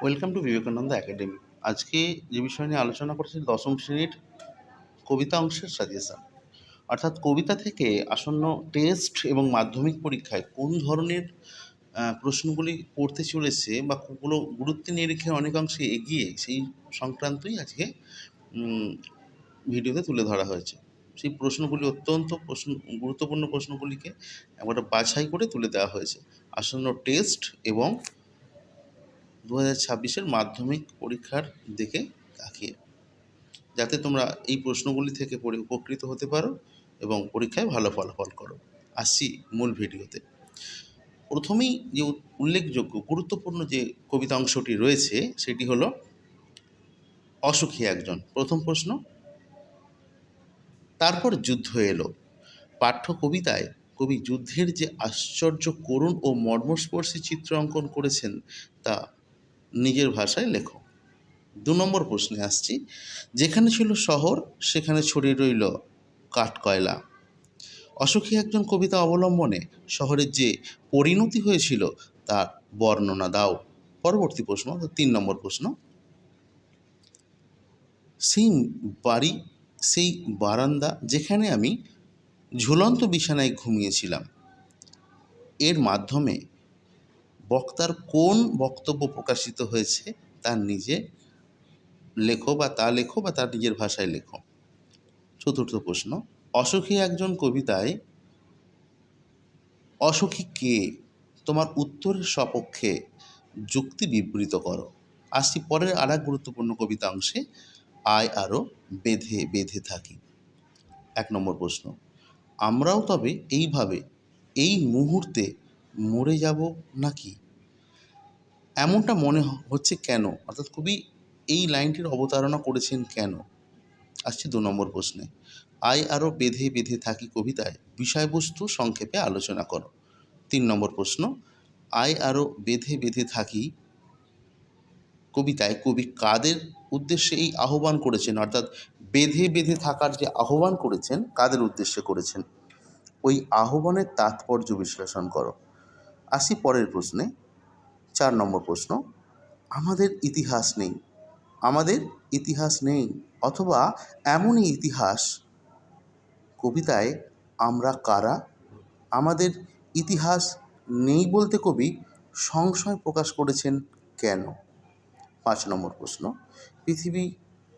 Welcome to Vivekananda academy. আজকে যে বিষয় নিয়ে আলোচনা করছি দশম শ্রেণীর কবিতা অংশের সাজেশন, অর্থাৎ কবিতা থেকে আসন্ন টেস্ট এবং মাধ্যমিক পরীক্ষায় কোন ধরনের প্রশ্নগুলি পড়তে চলেছে বা কোনগুলো গুরুত্বের নিরিখে অনেকাংশে এগিয়ে, সেই সংক্রান্তই আজকে ভিডিওতে তুলে ধরা হয়েছে। সেই প্রশ্নগুলি অত্যন্ত গুরুত্বপূর্ণ প্রশ্নগুলিকে একবারে বাছাই করে তুলে দেওয়া হয়েছে আসন্ন টেস্ট এবং 2026-এর মাধ্যমিক পরীক্ষার দিকে তাকিয়ে, যাতে তোমরা এই প্রশ্নগুলি থেকে পড়ে উপকৃত হতে পারো এবং পরীক্ষায় ভালো ফলাফল করো। আসছি মূল ভিডিওতে। প্রথমেই যে উল্লেখযোগ্য গুরুত্বপূর্ণ যে কবিতা অংশটি রয়েছে সেটি হলো অসুখী একজন। প্রথম প্রশ্ন, তারপর যুদ্ধ এলো। পাঠ্য কবিতায় কবি যুদ্ধের যে আশ্চর্য করুণ ও মর্মস্পর্শী চিত্র অঙ্কন করেছেন তা নিজের ভাষায় লেখো। 2 নম্বর প্রশ্নে আসছি, যেখানে ছিল শহর সেখানে ছড়িয়ে রইল কাঠকয়লা। অসুখী একজন কবিতা অবলম্বনে শহরের যে পরিণতি হয়েছিল তার বর্ণনা দাও। পরবর্তী প্রশ্ন 3 নম্বর প্রশ্ন, সেই বাড়ি, সেই বারান্দা যেখানে আমি ঝুলন্ত বিছানায় ঘুমিয়েছিলাম, এর মাধ্যমে বক্তার কোন বক্তব্য প্রকাশিত হয়েছে তার নিজে লেখো বা তার নিজের ভাষায় লেখো। চতুর্থ প্রশ্ন, অসুখী একজন কবিতায় অসুখী কে, তোমার উত্তরের সপক্ষে যুক্তি বিবৃত করো। আসছি পরের আর এক গুরুত্বপূর্ণ কবিতা অংশে, আয় আরও বেঁধে বেঁধে থাকি। 1 নম্বর প্রশ্ন, আমরাও তবে এইভাবে এই মুহূর্তে মরে যাব নাকি, এমনটা মনে হচ্ছে কেন, অর্থাৎ কবি এই লাইনটির অবতারণা করেছেন কেন। আসছি 2 নম্বর প্রশ্নে, আয় আরও বেঁধে বেঁধে থাকি কবিতায় বিষয়বস্তু সংক্ষেপে আলোচনা করো। 3 নম্বর প্রশ্ন, আয় আরও বেঁধে বেঁধে থাকি কবিতায় কবি কাদের উদ্দেশ্যে এই আহ্বান করেছেন, অর্থাৎ বেঁধে বেঁধে থাকার যে আহ্বান করেছেন কাদের উদ্দেশ্যে করেছেন, ওই আহ্বানের তাৎপর্য বিশ্লেষণ করো। আসি পরের প্রশ্নে, 4 নম্বর প্রশ্ন, আমাদের ইতিহাস নেই, আমাদের ইতিহাস নেই অথবা এমনই ইতিহাস কবিতায় আমরা কারা, আমাদের ইতিহাস নেই বলতে কবি সংশয় প্রকাশ করেছেন কেন। 5 নম্বর প্রশ্ন, পৃথিবী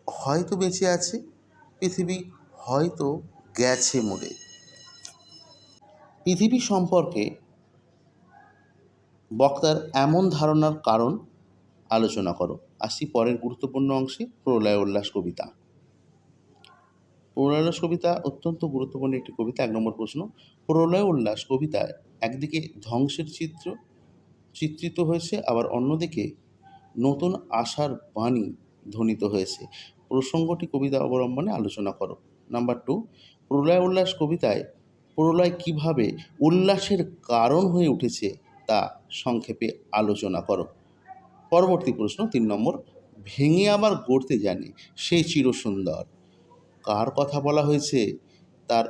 হয়তো বেঁচে আছে, পৃথিবী হয়তো গেছে মরে। পৃথিবী সম্পর্কে বক্তার এমন ধারণার কারণ আলোচনা করো। আসি পরের গুরুত্বপূর্ণ অংশে, প্রলয় উল্লাস কবিতা। প্রলয় উল্লাস কবিতা অত্যন্ত গুরুত্বপূর্ণ একটি কবিতা। 1 নম্বর প্রশ্ন, প্রলয় উল্লাস কবিতায় একদিকে ধ্বংসের চিত্র চিত্রিত হয়েছে, আবার অন্যদিকে নতুন আশার বাণী ধ্বনিত হয়েছে। প্রসঙ্গটি কবিতা অবলম্বনে আলোচনা করো। নাম্বার 2, প্রলয় উল্লাস কবিতায় প্রলয় কিভাবে উল্লাসের কারণ হয়ে উঠেছে তা সংক্ষেপে আলোচনা করো। পরবর্তী প্রশ্ন 3 নম্বর, ভেঙে আবার গড়তে জানে সে চিরসুন্দর, কার কথা বলা হয়েছে তার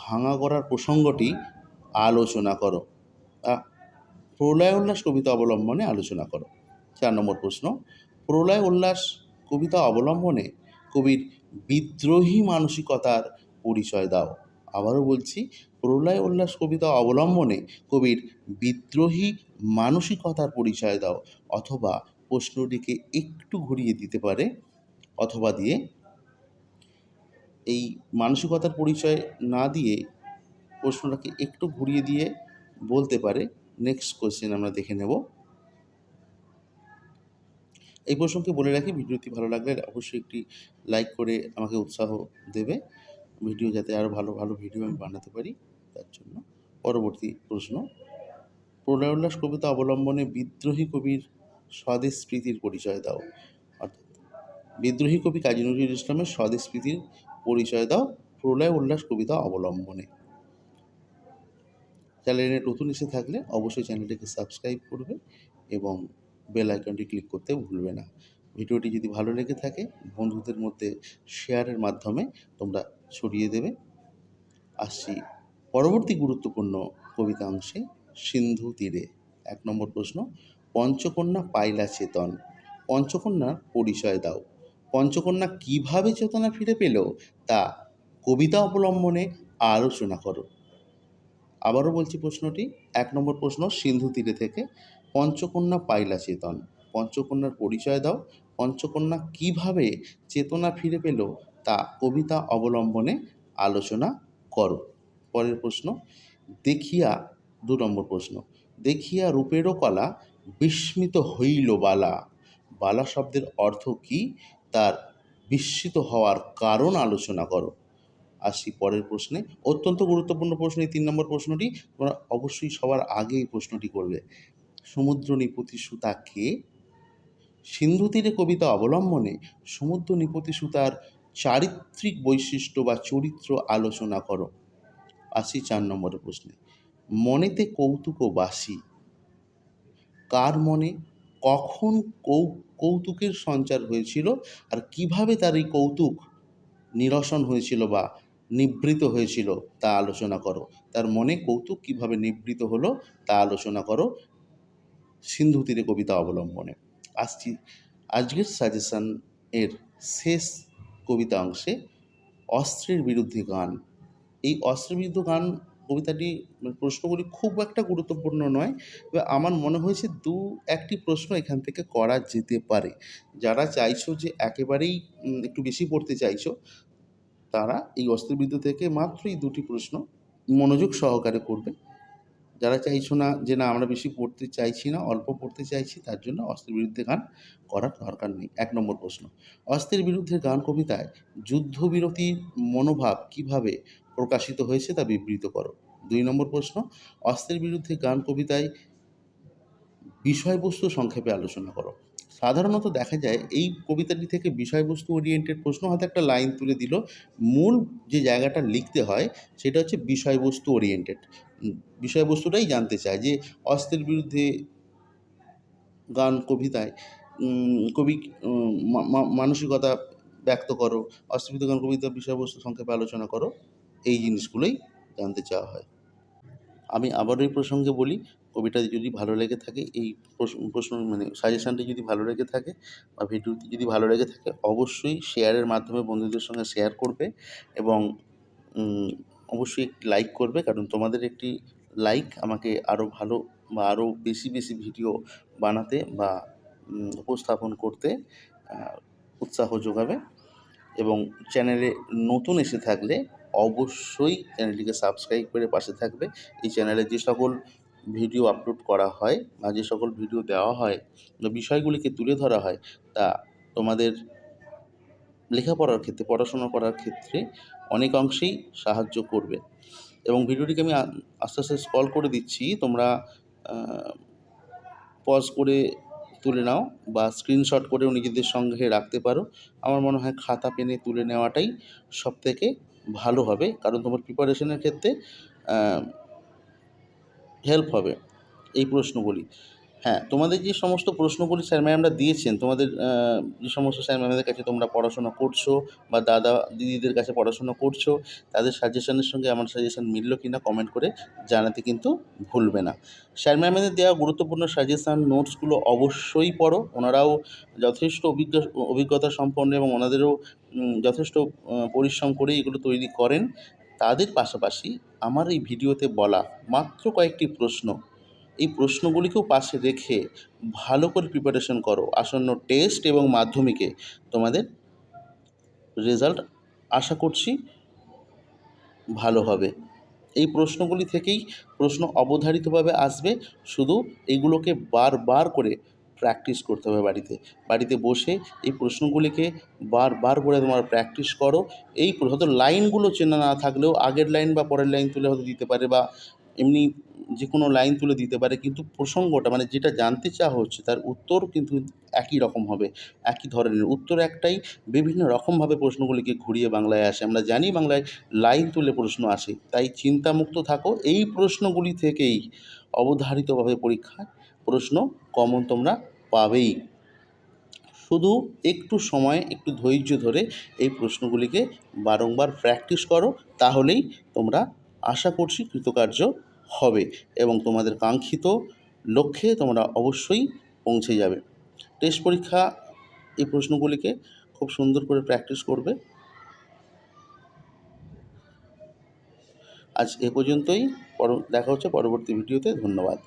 ভাঙা গড়ার প্রসঙ্গটি আলোচনা করো। প্রলয় উল্লাস কবিতা অবলম্বনে আলোচনা করো। 4 নম্বর প্রশ্ন, প্রলয় উল্লাস কবিতা অবলম্বনে কবির বিদ্রোহী মানসিকতার পরিচয় দাও। আবারও বলছি, প্রলয় উল্লাস কবিতা অবলম্বনে কবির বিদ্রোহী মানসিকতার পরিচয় দাও, অথবা প্রশ্নটিকে একটু ঘুরিয়ে দিতে পারে, অথবা দিয়ে এই মানসিকতার পরিচয় না দিয়ে প্রশ্নটাকে একটু ঘুরিয়ে দিয়ে বলতে পারে, নেক্সট কোয়েশ্চেন আমরা দেখে নেব। এই প্রসঙ্গে বলে রাখি, ভিডিওটি ভালো লাগলে অবশ্যই একটি লাইক করে আমাকে উৎসাহ দেবে, ভিডিও যাতে আরও ভালো ভালো ভিডিও আমি বানাতে পারি তার জন্য। পরবর্তী প্রশ্ন, প্রলয় উল্লাস কবিতা অবলম্বনে বিদ্রোহী কবির স্বদেশ প্রীতির পরিচয় দাও। অর্থাৎ বিদ্রোহী কবি কাজী নজরুল ইসলামের স্বদেশ প্রীতির পরিচয় দাও প্রলয় উল্লাস কবিতা অবলম্বনে। চ্যানেলে নতুন এসে থাকলে অবশ্যই চ্যানেলটিকে সাবস্ক্রাইব করবে এবং বেল আইকনটি ক্লিক করতে ভুলবে না। ভিডিওটি যদি ভালো লেগে থাকে বন্ধুদের মধ্যে শেয়ারের মাধ্যমে তোমরা ছড়িয়ে দেবে। আসছি পরবর্তী গুরুত্বপূর্ণ কবিতা অংশে, সিন্ধু তীরে। 1 নম্বর প্রশ্ন, পঞ্চকন্যা পাইলা চেতন, পঞ্চকন্যার পরিচয় দাও। পঞ্চকন্যা কিভাবে চেতনা ফিরে পেল তা কবিতা অবলম্বনে আলোচনা করো। আবারও বলছি প্রশ্নটি, 1 নম্বর প্রশ্ন সিন্ধু তীরে থেকে, পঞ্চকন্যা পাইলা চেতন, পঞ্চকন্যার পরিচয় দাও। পঞ্চকন্যা কিভাবে চেতনা ফিরে পেল তা কবিতা অবলম্বনে আলোচনা করো। পরের প্রশ্ন, দেখিয়া 2 নম্বর প্রশ্ন, দেখিয়া রূপেরও কলা বিস্মিত হইল বালা। বালা শব্দের অর্থ কী, তার বিস্মিত হওয়ার কারণ আলোচনা করো। আসছি পরের প্রশ্নে, অত্যন্ত গুরুত্বপূর্ণ প্রশ্ন এই 3 নম্বর প্রশ্নটি, তোমরা অবশ্যই সবার আগে এই প্রশ্নটি করবে। সমুদ্র নিপতি সুতা কে? সিন্ধু তীরে কবিতা অবলম্বনে সমুদ্র নিপতি সুতার চারিত্রিক বৈশিষ্ট্য বা চরিত্র আলোচনা করো। আসি 4 নম্বরের প্রশ্নে, মনেতে কৌতুক বাসি, কার মনে কখন কৌতুকের সঞ্চার হয়েছিল আর কিভাবে তার এই কৌতুক নিরসন হয়েছিল বা নিবৃত হয়েছিল তা আলোচনা করো। তার মনে কৌতুক কিভাবে নিবৃত হলো তা আলোচনা করো সিন্ধু তীরে কবিতা অবলম্বনে। আসছি আজকের সাজেশন এর শেষ কবিতা অংশে, অস্ত্রের বিরুদ্ধে গান। এই অস্ত্রের বিরুদ্ধে গান কবিতাটি প্রশ্নগুলি খুব একটা গুরুত্বপূর্ণ নয়, তবে আমার মনে হয়েছে 2-1টি প্রশ্ন এখান থেকে করা যেতে পারে। যারা চাইছো যে একেবারেই একটু বেশি পড়তে চাইছো, তারা এই অস্ত্রের বিরুদ্ধে থেকে মাত্র এই 2টি প্রশ্ন মনোযোগ সহকারে করবে। যারা চাইছো না যে না আমরা বেশি পড়তে চাইছি না, অল্প পড়তে চাইছি, তার জন্য অস্ত্রের বিরুদ্ধে গান করার দরকার নেই। 1 নম্বর প্রশ্ন, অস্ত্রের বিরুদ্ধে গান কবিতায় যুদ্ধবিরতির মনোভাব কিভাবে প্রকাশিত হয়েছে তা বিবৃত করো। 2 নম্বর প্রশ্ন, অস্ত্রের বিরুদ্ধে গান কবিতায় বিষয়বস্তু সংক্ষেপে আলোচনা করো। সাধারণত দেখা যায় এই কবিতাটি থেকে বিষয়বস্তু ওরিয়েন্টেড প্রশ্ন, হয়তো একটা লাইন তুলে দিল, মূল যে জায়গাটা লিখতে হয় সেটা হচ্ছে বিষয়বস্তু ওরিয়েন্টেড। বিষয়বস্তুটাই জানতে চায় যে অস্ত্রের বিরুদ্ধে গান কবিতায় কবি মানসিকতা ব্যক্ত করো, অস্ত্রের বিরুদ্ধে গান কবিতার বিষয়বস্তু সংক্ষেপে আলোচনা করো, এই জিনিসগুলোই জানতে চাওয়া হয়। আমি আবারও এই প্রসঙ্গে বলি, কবিতা যদি ভালো লেগে থাকে, এই প্রশ্ন মানে সাজেশানটি যদি ভালো লেগে থাকে বা ভিডিওটি যদি ভালো লেগে থাকে, অবশ্যই শেয়ারের মাধ্যমে বন্ধুদের সঙ্গে শেয়ার করবে এবং অবশ্যই একটি লাইক করবে, কারণ তোমাদের একটি লাইক আমাকে আরও ভালো বা আরও বেশি বেশি ভিডিও বানাতে বা উপস্থাপন করতে উৎসাহ যোগাবে। এবং চ্যানেলে নতুন এসে থাকলে অবশ্যই চ্যানেলটিকে সাবস্ক্রাইব করে পাশে থাকবে। এই চ্যানেলে যে সকল ভিডিও আপলোড করা হয় বা যে সকল ভিডিও দেওয়া হয় বা বিষয়গুলিকে তুলে ধরা হয়, তা তোমাদের লেখাপড়ার ক্ষেত্রে, পড়াশোনা করার ক্ষেত্রে অনেক অংশেই সাহায্য করবে। এবং ভিডিওটিকে আমি আস্তে আস্তে স্ক্রল করে দিচ্ছি, তোমরা পজ করে তুলে নাও বা স্ক্রিনশট করেও নিজেদের সঙ্গে রাখতে পারো। আমার মনে হয় খাতা পেনে তুলে নেওয়াটাই সবথেকে ভালো হবে, কারণ তোমার প্রিপারেশনের ক্ষেত্রে হেল্প হবে এই প্রশ্নগুলি। হ্যাঁ, তোমাদের যে সমস্ত প্রশ্নগুলি স্যার ম্যামরা দিয়েছেন, তোমাদের যে সমস্ত স্যার ম্যামদের কাছে তোমরা পড়াশোনা করছো বা দাদা দিদিদের কাছে পড়াশোনা করছো, তাদের সাজেশনের সঙ্গে আমার সাজেশন মিলল কি না কমেন্ট করে জানাতে কিন্তু ভুলবে না। স্যার ম্যামদের দেওয়া গুরুত্বপূর্ণ সাজেশান নোটসগুলো অবশ্যই পড়ো। ওনারাও যথেষ্ট অভিজ্ঞতা সম্পন্ন এবং ওনাদেরও যথেষ্ট পরিশ্রম করেই এগুলো তৈরি করেন। তাদের পাশাপাশি আমার এই ভিডিওতে বলা মাত্র কয়েকটি প্রশ্ন, এই প্রশ্নগুলিকেও পাশে রেখে ভালো করে প্রিপারেশন করো। আসন্ন টেস্ট এবং মাধ্যমিকে তোমাদের রেজাল্ট আশা করছি ভালো হবে। এই প্রশ্নগুলি থেকেই প্রশ্ন অবধারিতভাবে আসবে, শুধু এইগুলোকে বারবার করে প্র্যাকটিস করতে হবে বাড়িতে। বাড়িতে বসে এই প্রশ্নগুলিকে বারবার করে তোমরা প্র্যাকটিস করো। এই হয়তো লাইনগুলো চেনা না থাকলেও আগের লাইন বা পরের লাইন তুলে হয়তো দিতে পারে বা এমনি যে কোনো লাইন তুলে দিতে পারে, কিন্তু প্রসঙ্গটা মানে যেটা জানতে চাওয়া হচ্ছে তার উত্তর কিন্তু একই রকম হবে, একই ধরনের উত্তর একটাই, বিভিন্ন রকমভাবে প্রশ্নগুলিকে ঘুরিয়ে বাংলায় আসে। আমরা জানি বাংলায় লাইন তুলে প্রশ্ন আসে, তাই চিন্তামুক্ত থাকো। এই প্রশ্নগুলি থেকেই অবধারিতভাবে পরীক্ষায় প্রশ্ন কমন তোমরা পাবেই। শুধু একটু সময়, একটু ধৈর্য ধরে এই প্রশ্নগুলিকে বারংবার প্র্যাকটিস করো, তাহলেই তোমরা আশা করছি কৃতকার্য হবে এবং তোমাদের কাঙ্ক্ষিত লক্ষ্যে তোমরা অবশ্যই পৌঁছে যাবে। টেস্ট পরীক্ষা এই প্রশ্নগুলিকে খুব সুন্দর করে প্র্যাকটিস করবে। আজ এ পর্যন্তই। দেখা হচ্ছে পরবর্তী ভিডিওতে। ধন্যবাদ।